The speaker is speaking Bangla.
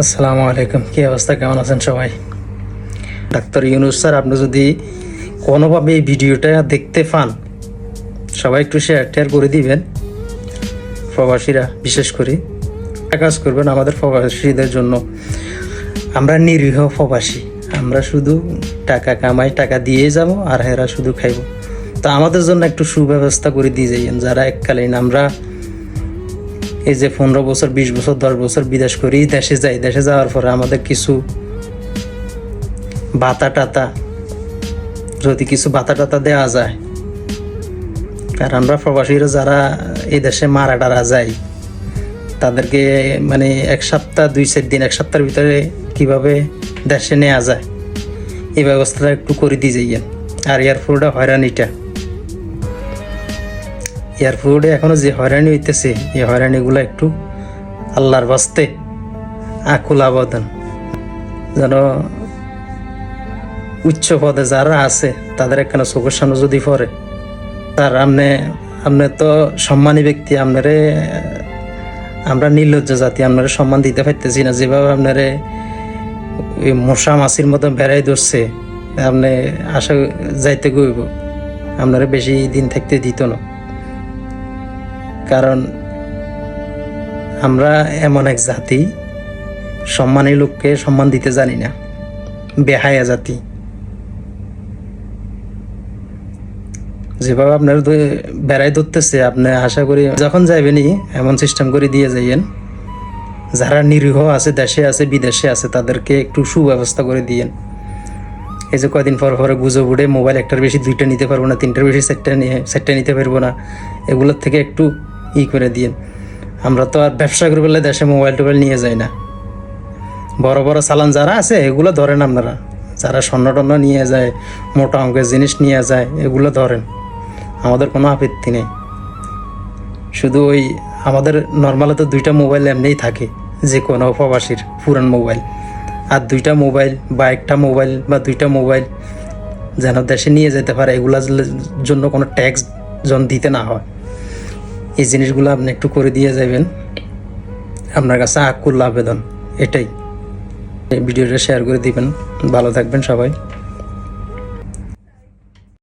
আসসালামু আলাইকুম। কি অবস্থা, কেমন আছেন সবাই? ডাক্তার ইউনূস স্যার, আপনি যদি কোনোভাবে এই ভিডিওটা দেখতে পান, সবাই একটু শেয়ার করে দিবেন। প্রবাসীরা বিশেষ করে কাজ করবেন আমাদের প্রবাসীদের জন্য। আমরা নিরীহ প্রবাসী, আমরা শুধু টাকা কামাই, টাকা দিয়ে যাব আর হেরা শুধু খাইব। তো আমাদের জন্য একটু সুব্যবস্থা করে দিয়ে যাইয়েন। যারা এককালীন আমরা এই যে 15 বছর, 20 বছর, 10 বছর বিদেশ করি, দেশে যাই, দেশে যাওয়ার পরে আমাদের কিছু ভাতা টাতা, যদি কিছু ভাতা টাতা দেওয়া যায়, আর আমরা প্রবাসীরা যারা এই দেশে মারা টারা যাই, তাদেরকে মানে 1 সপ্তাহ, 2-4 দিন, 1 সপ্তাহের ভিতরে কিভাবে দেশে নেওয়া যায় এই ব্যবস্থাটা একটু করে দিয়ে যাইয়েন। আর এয়ারপোর্টে হয়রানিটা, এয়ারপোর্টে এখনো যে হয়রানি হইতেছে, এই হয়রানিগুলো একটু আল্লাহর বাস্তে আকুল আবেদন, যেন উচ্চ পদে যারা আছে তাদের একখানে চোখের সামনে যদি পড়ে। তার আপনি তো সম্মানী ব্যক্তি, আপনারে আমরা নির্লজ্জ জাতি, আপনারা সম্মান দিতে পারতেছি না। যেভাবে আপনারে ওই মশা মাছির মতো বেড়াই ধরছে, আপনি আশা যাইতে গইব আপনারা বেশি দিন থাকতে দিত না। কারণ আমরা এমন এক জাতি, সম্মানী লোককে সম্মান দিতে জানি না, বেহায়া জাতি। যেভাবে আপনার বেড়াই ধরতেছে, আপনি আশা করি যখন যাইবেনই এমন সিস্টেম করে দিয়ে যাইয়েন। যারা নিরীহ আছে, দেশে আছে, বিদেশে আছে, তাদেরকে একটু সুব্যবস্থা করে দিয়েন। এই যে কয়দিন পর পরে গুজব উঠে মোবাইল একটার বেশি 2টা নিতে পারবো না, 3টার বেশি 4টা নিতে পারবো না, এগুলোর থেকে একটু করে দিয়েন। আমরা তো আর ব্যবসা করে বললে দেশে মোবাইল টোবাইল নিয়ে যাই না। বড় বড় চালান যারা আছে এগুলো ধরেন আপনারা, যারা স্বর্ণ টন্ন নিয়ে যায়, মোটা অঙ্কের জিনিস নিয়ে যায়, এগুলো ধরেন, আমাদের কোনো আপত্তি নেই। শুধু ওই আমাদের নর্মালে তো 2টা মোবাইল এমনিই থাকে, যে কোনো প্রবাসীর পুরান মোবাইল, আর 2টা মোবাইল বা 1টা মোবাইল বা 2টা মোবাইল যেন দেশে নিয়ে যেতে পারে, এগুলোর জন্য কোনো ট্যাক্স যেন দিতে না হয়। এই জিনিসগুলো আপনি একটু করে দিয়ে যাবেন, আপনার কাছে আকুল আবেদন এটাই। এই ভিডিওটা শেয়ার করে দিবেন। ভালো থাকবেন সবাই।